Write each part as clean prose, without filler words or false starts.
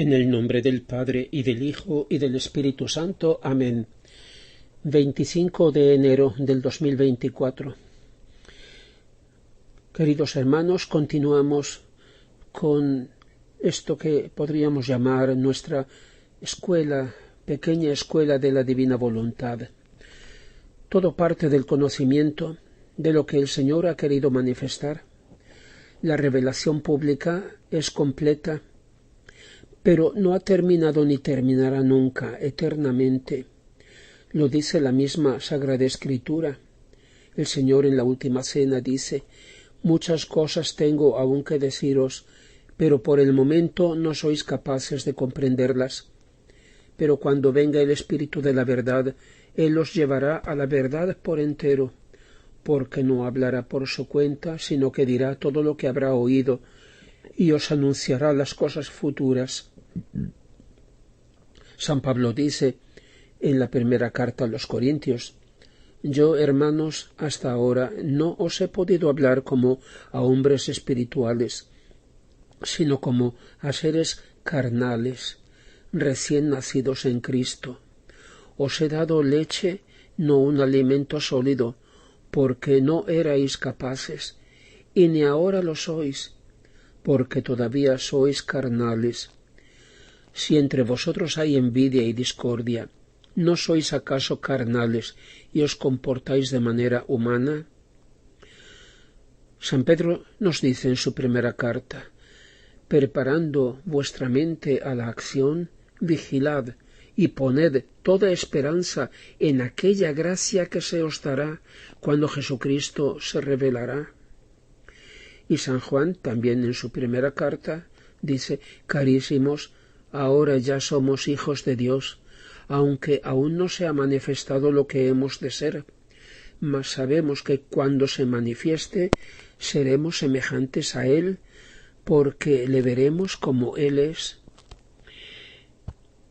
En el nombre del Padre, y del Hijo, y del Espíritu Santo. Amén. 25 de enero del 2024. Queridos hermanos, continuamos con esto que podríamos llamar nuestra escuela, pequeña escuela de la divina voluntad. Todo parte del conocimiento de lo que el Señor ha querido manifestar. La revelación pública es completa, pero no ha terminado ni terminará nunca, eternamente. Lo dice la misma Sagrada Escritura. El Señor en la última cena dice: muchas cosas tengo aún que deciros, pero por el momento no sois capaces de comprenderlas. Pero cuando venga el Espíritu de la verdad, Él os llevará a la verdad por entero, porque no hablará por su cuenta, sino que dirá todo lo que habrá oído, y os anunciará las cosas futuras. San Pablo dice en la primera carta a los Corintios: yo, hermanos, hasta ahora no os he podido hablar como a hombres espirituales, sino como a seres carnales, recién nacidos en Cristo. Os he dado leche, no un alimento sólido, porque no erais capaces, y ni ahora lo sois, porque todavía sois carnales. Si entre vosotros hay envidia y discordia, ¿no sois acaso carnales y os comportáis de manera humana? San Pedro nos dice en su primera carta: preparando vuestra mente a la acción, vigilad y poned toda esperanza en aquella gracia que se os dará cuando Jesucristo se revelará. Y San Juan, también en su primera carta, dice: carísimos, ahora ya somos hijos de Dios, aunque aún no se ha manifestado lo que hemos de ser, mas sabemos que cuando se manifieste seremos semejantes a Él, porque le veremos como Él es.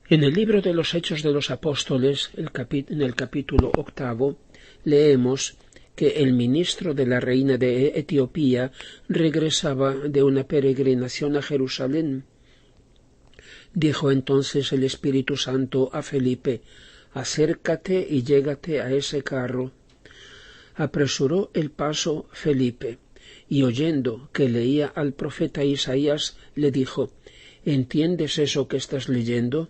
En el libro de los Hechos de los Apóstoles, en el capítulo 8, leemos que el ministro de la reina de Etiopía regresaba de una peregrinación a Jerusalén. Dijo entonces el Espíritu Santo a Felipe: acércate y llégate a ese carro. Apresuró el paso Felipe, y oyendo que leía al profeta Isaías, le dijo: ¿entiendes eso que estás leyendo?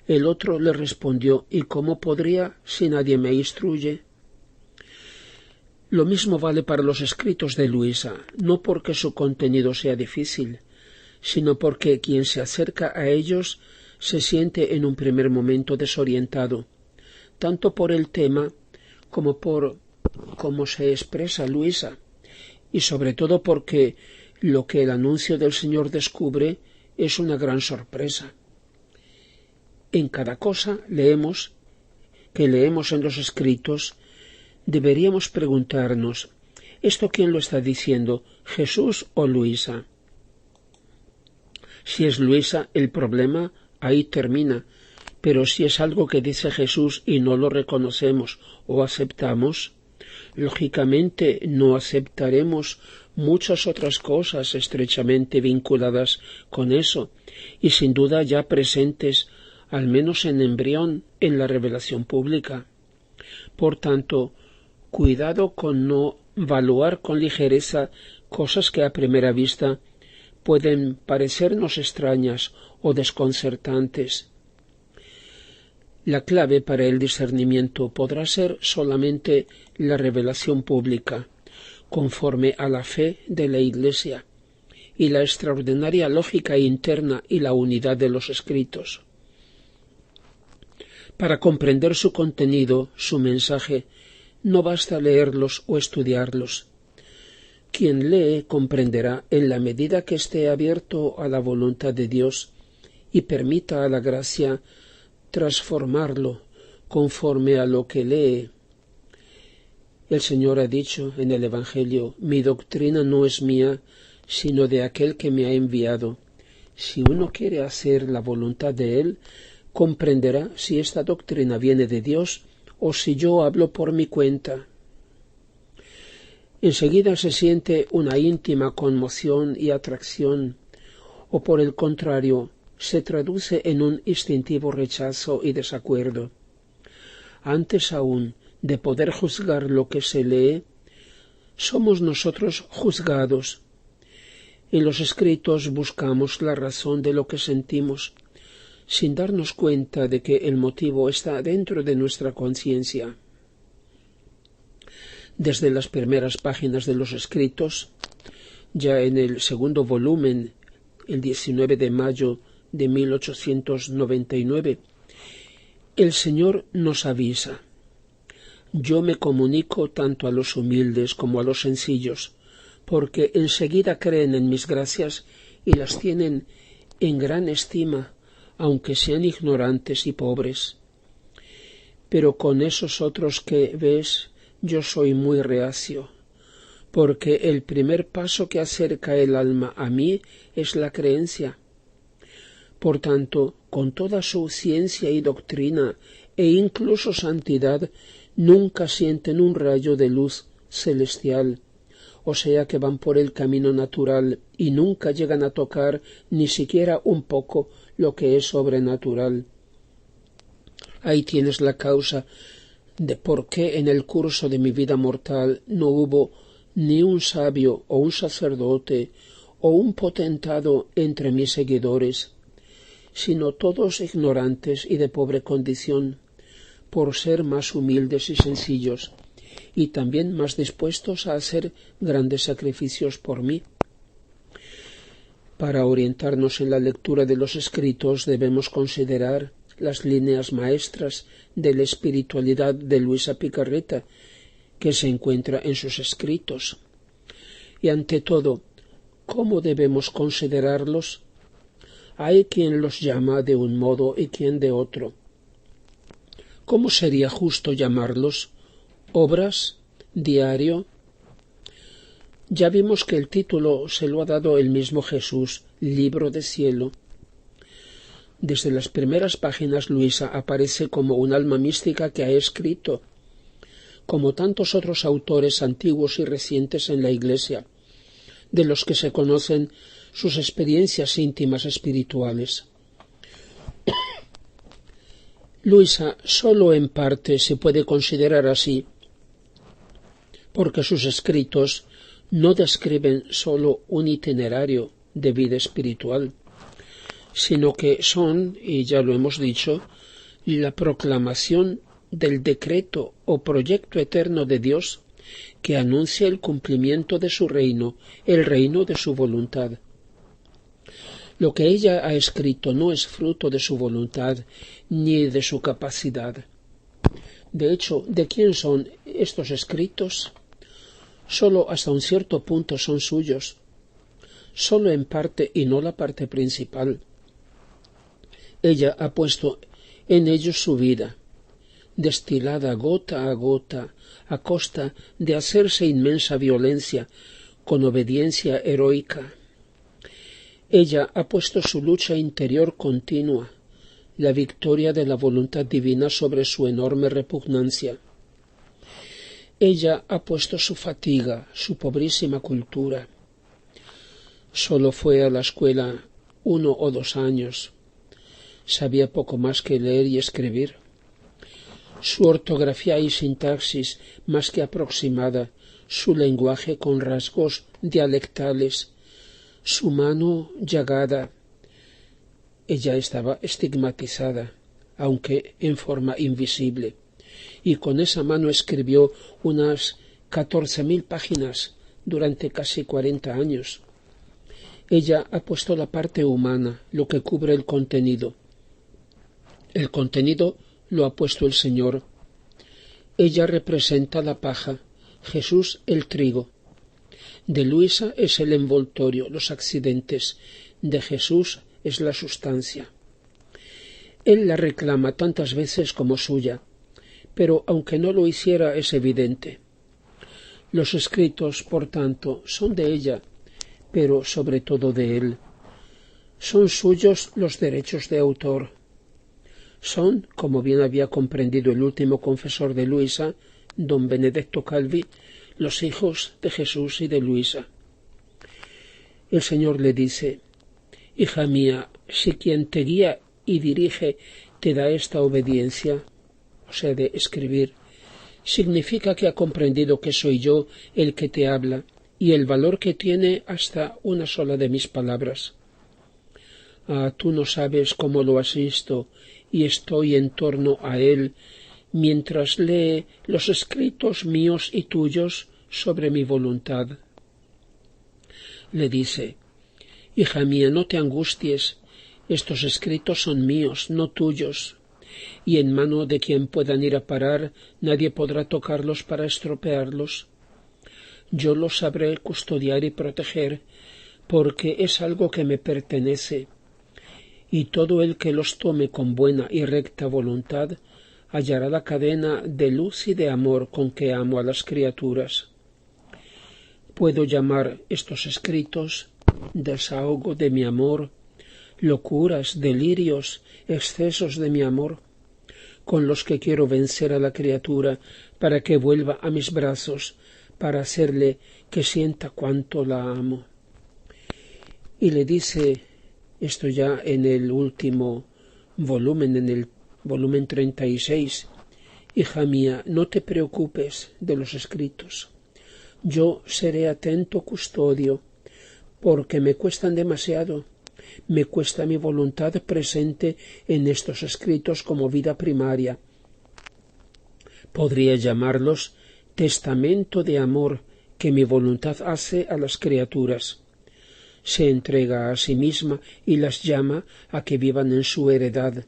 El otro le respondió: ¿y cómo podría si nadie me instruye? Lo mismo vale para los escritos de Luisa, no porque su contenido sea difícil, sino porque quien se acerca a ellos se siente en un primer momento desorientado, tanto por el tema como por cómo se expresa Luisa, y sobre todo porque lo que el anuncio del Señor descubre es una gran sorpresa. En cada cosa que leemos en los escritos, deberíamos preguntarnos: ¿esto quién lo está diciendo, Jesús o Luisa? Si es Luisa, el problema ahí termina, pero si es algo que dice Jesús y no lo reconocemos o aceptamos, lógicamente no aceptaremos muchas otras cosas estrechamente vinculadas con eso y sin duda ya presentes, al menos en embrión, en la revelación pública. Por tanto, cuidado con no valuar con ligereza cosas que a primera vista pueden parecernos extrañas o desconcertantes. La clave para el discernimiento podrá ser solamente la revelación pública, conforme a la fe de la Iglesia, y la extraordinaria lógica interna y la unidad de los escritos. Para comprender su contenido, su mensaje, no basta leerlos o estudiarlos. Quien lee comprenderá en la medida que esté abierto a la voluntad de Dios y permita a la gracia transformarlo conforme a lo que lee. El Señor ha dicho en el Evangelio: mi doctrina no es mía, sino de aquel que me ha enviado. Si uno quiere hacer la voluntad de Él, comprenderá si esta doctrina viene de Dios o si yo hablo por mi cuenta. Enseguida se siente una íntima conmoción y atracción, o por el contrario, se traduce en un instintivo rechazo y desacuerdo. Antes aún de poder juzgar lo que se lee, somos nosotros juzgados. En los escritos buscamos la razón de lo que sentimos, sin darnos cuenta de que el motivo está dentro de nuestra conciencia. Desde las primeras páginas de los escritos, ya en el segundo volumen, el 19 de mayo de 1899, el Señor nos avisa: yo me comunico tanto a los humildes como a los sencillos, porque enseguida creen en mis gracias y las tienen en gran estima, aunque sean ignorantes y pobres. Pero con esos otros que ves, yo soy muy reacio, porque el primer paso que acerca el alma a mí es la creencia. Por tanto, con toda su ciencia y doctrina e incluso santidad, nunca sienten un rayo de luz celestial, o sea que van por el camino natural y nunca llegan a tocar ni siquiera un poco lo que es sobrenatural. Ahí tienes la causa de por qué en el curso de mi vida mortal no hubo ni un sabio o un sacerdote o un potentado entre mis seguidores, sino todos ignorantes y de pobre condición, por ser más humildes y sencillos, y también más dispuestos a hacer grandes sacrificios por mí. Para orientarnos en la lectura de los escritos debemos considerar las líneas maestras de la espiritualidad de Luisa Picarreta, que se encuentra en sus escritos. Y ante todo, ¿cómo debemos considerarlos? Hay quien los llama de un modo y quien de otro. ¿Cómo sería justo llamarlos? ¿Obras? ¿Diario? Ya vimos que el título se lo ha dado el mismo Jesús, Libro de Cielo. Desde las primeras páginas Luisa aparece como un alma mística que ha escrito, como tantos otros autores antiguos y recientes en la Iglesia, de los que se conocen sus experiencias íntimas espirituales. Luisa sólo en parte se puede considerar así, porque sus escritos no describen sólo un itinerario de vida espiritual, sino que son, y ya lo hemos dicho, la proclamación del decreto o proyecto eterno de Dios que anuncia el cumplimiento de su reino, el reino de su voluntad. Lo que ella ha escrito no es fruto de su voluntad ni de su capacidad. De hecho, ¿de quién son estos escritos? Sólo hasta un cierto punto son suyos, sólo en parte y no la parte principal. Ella ha puesto en ellos su vida, destilada gota a costa de hacerse inmensa violencia, con obediencia heroica. Ella ha puesto su lucha interior continua, la victoria de la voluntad divina sobre su enorme repugnancia. Ella ha puesto su fatiga, su pobrísima cultura. Solo fue a la escuela 1 o 2 años. Sabía poco más que leer y escribir. Su ortografía y sintaxis más que aproximada, su lenguaje con rasgos dialectales, su mano llagada. Ella estaba estigmatizada, aunque en forma invisible, y con esa mano escribió unas 14.000 páginas durante casi 40 años. Ella ha puesto la parte humana, lo que cubre el contenido. El contenido lo ha puesto el Señor. Ella representa la paja, Jesús el trigo. De Luisa es el envoltorio, los accidentes. De Jesús es la sustancia. Él la reclama tantas veces como suya, pero aunque no lo hiciera es evidente. Los escritos, por tanto, son de ella, pero sobre todo de él. Son suyos los derechos de autor. Son, como bien había comprendido el último confesor de Luisa, don Benedetto Calvi, los hijos de Jesús y de Luisa. El Señor le dice: Hija mía, si quien te guía y dirige te da esta obediencia, o sea, de escribir, significa que ha comprendido que soy yo el que te habla y el valor que tiene hasta una sola de mis palabras. Ah, tú no sabes cómo lo asisto y estoy en torno a él mientras lee los escritos míos y tuyos sobre mi voluntad. Le dice: hija mía, no te angusties, estos escritos son míos, no tuyos, y en mano de quien puedan ir a parar nadie podrá tocarlos para estropearlos. Yo los sabré custodiar y proteger, porque es algo que me pertenece, y todo el que los tome con buena y recta voluntad hallará la cadena de luz y de amor con que amo a las criaturas. Puedo llamar estos escritos desahogo de mi amor, locuras, delirios, excesos de mi amor, con los que quiero vencer a la criatura para que vuelva a mis brazos, para hacerle que sienta cuánto la amo. Y le dice esto ya en el último volumen, en el volumen 36, hija mía, no te preocupes de los escritos. Yo seré atento custodio, porque me cuestan demasiado. Me cuesta mi voluntad presente en estos escritos como vida primaria. Podría llamarlos testamento de amor que mi voluntad hace a las criaturas. Se entrega a sí misma y las llama a que vivan en su heredad.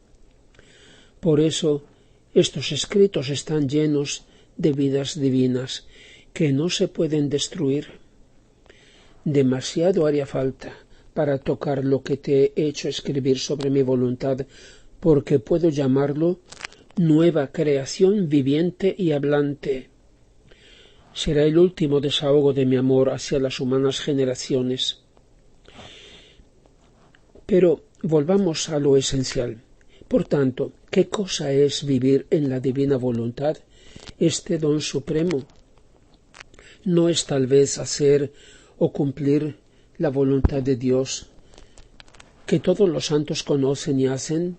Por eso estos escritos están llenos de vidas divinas que no se pueden destruir. Demasiado haría falta para tocar lo que te he hecho escribir sobre mi voluntad, porque puedo llamarlo nueva creación viviente y hablante. Será el último desahogo de mi amor hacia las humanas generaciones. Pero volvamos a lo esencial. Por tanto, ¿qué cosa es vivir en la divina voluntad, este don supremo? ¿No es tal vez hacer o cumplir la voluntad de Dios que todos los santos conocen y hacen?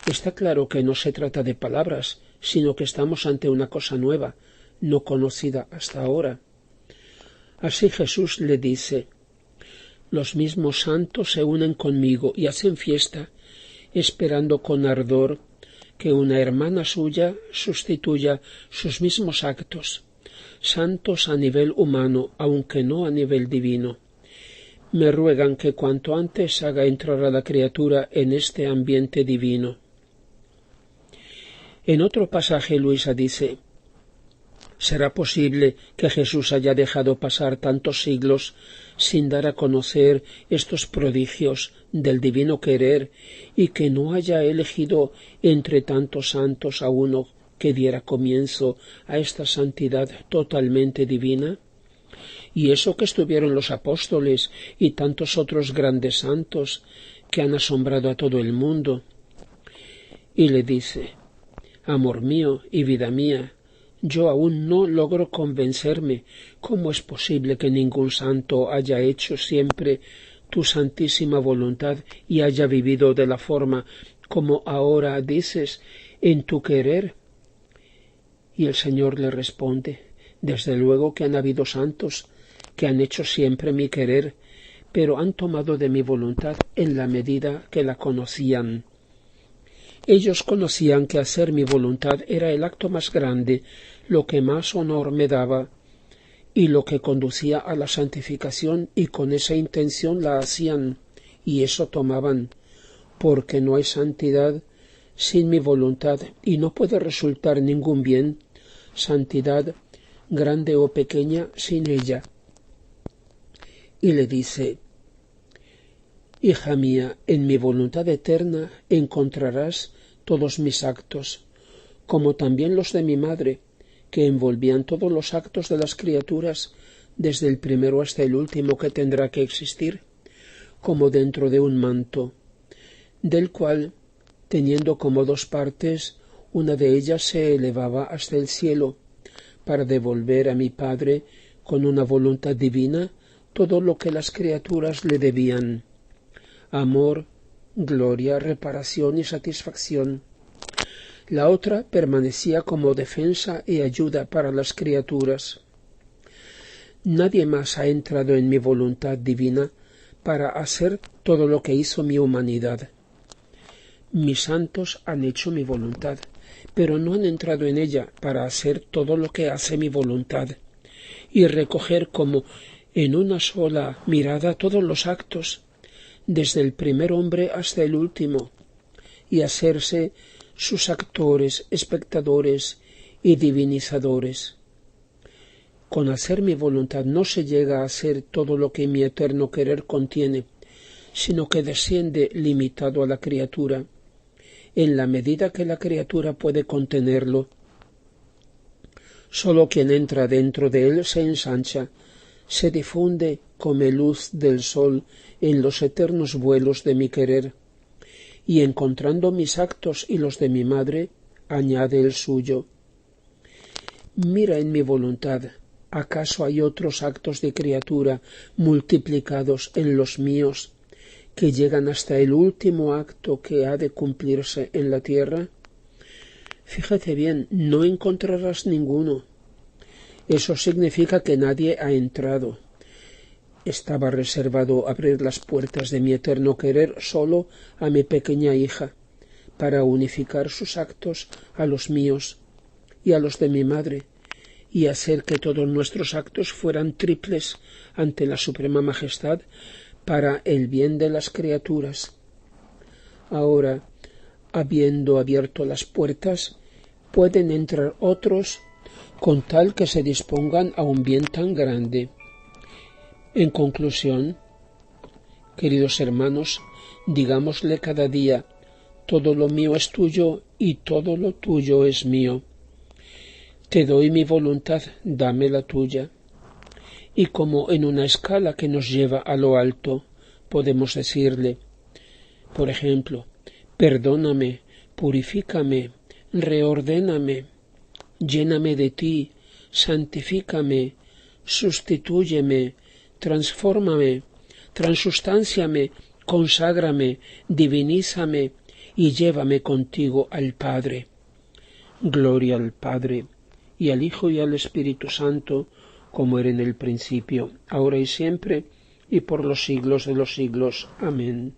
Está claro que no se trata de palabras, sino que estamos ante una cosa nueva, no conocida hasta ahora. Así Jesús le dice: los mismos santos se unen conmigo y hacen fiesta, esperando con ardor que una hermana suya sustituya sus mismos actos, santos a nivel humano, aunque no a nivel divino. Me ruegan que cuanto antes haga entrar a la criatura en este ambiente divino. En otro pasaje Luisa dice: ¿será posible que Jesús haya dejado pasar tantos siglos sin dar a conocer estos prodigios del divino querer y que no haya elegido entre tantos santos a uno que diera comienzo a esta santidad totalmente divina? Y eso que estuvieron los apóstoles y tantos otros grandes santos que han asombrado a todo el mundo. Y le dice: amor mío y vida mía, yo aún no logro convencerme cómo es posible que ningún santo haya hecho siempre tu santísima voluntad y haya vivido de la forma como ahora dices en tu querer. Y el Señor le responde: desde luego que han habido santos que han hecho siempre mi querer, pero han tomado de mi voluntad en la medida que la conocían. Ellos conocían que hacer mi voluntad era el acto más grande, lo que más honor me daba, y lo que conducía a la santificación, y con esa intención la hacían, y eso tomaban, porque no hay santidad sin mi voluntad, y no puede resultar ningún bien, santidad, grande o pequeña, sin ella. Y le dice: hija mía, en mi voluntad eterna encontrarás todos mis actos, como también los de mi madre, que envolvían todos los actos de las criaturas, desde el primero hasta el último que tendrá que existir, como dentro de un manto, del cual, teniendo como dos partes, una de ellas se elevaba hasta el cielo, para devolver a mi Padre, con una voluntad divina, todo lo que las criaturas le debían. amor, gloria, reparación y satisfacción. La otra permanecía como defensa y ayuda para las criaturas. Nadie más ha entrado en mi voluntad divina para hacer todo lo que hizo mi humanidad. Mis santos han hecho mi voluntad, pero no han entrado en ella para hacer todo lo que hace mi voluntad y recoger como en una sola mirada todos los actos, desde el primer hombre hasta el último, y hacerse sus actores, espectadores y divinizadores. Con hacer mi voluntad no se llega a hacer todo lo que mi eterno querer contiene, sino que desciende limitado a la criatura, en la medida que la criatura puede contenerlo. Sólo quien entra dentro de él se ensancha, se difunde como luz del sol en los eternos vuelos de mi querer, y encontrando mis actos y los de mi madre, añade el suyo. Mira en mi voluntad, ¿acaso hay otros actos de criatura multiplicados en los míos que llegan hasta el último acto que ha de cumplirse en la tierra? Fíjate bien, no encontrarás ninguno. Eso significa que nadie ha entrado. Estaba reservado abrir las puertas de mi eterno querer solo a mi pequeña hija, para unificar sus actos a los míos y a los de mi madre, y hacer que todos nuestros actos fueran triples ante la Suprema Majestad para el bien de las criaturas. Ahora, habiendo abierto las puertas, pueden entrar otros con tal que se dispongan a un bien tan grande. En conclusión, queridos hermanos, digámosle cada día, todo lo mío es tuyo y todo lo tuyo es mío. Te doy mi voluntad, dame la tuya. Y como en una escala que nos lleva a lo alto, podemos decirle, por ejemplo, perdóname, purifícame, reordéname, lléname de ti, santifícame, sustitúyeme, transfórmame, transubstánciame, conságrame, divinízame y llévame contigo al Padre. Gloria al Padre, y al Hijo y al Espíritu Santo, como era en el principio, ahora y siempre, y por los siglos de los siglos. Amén.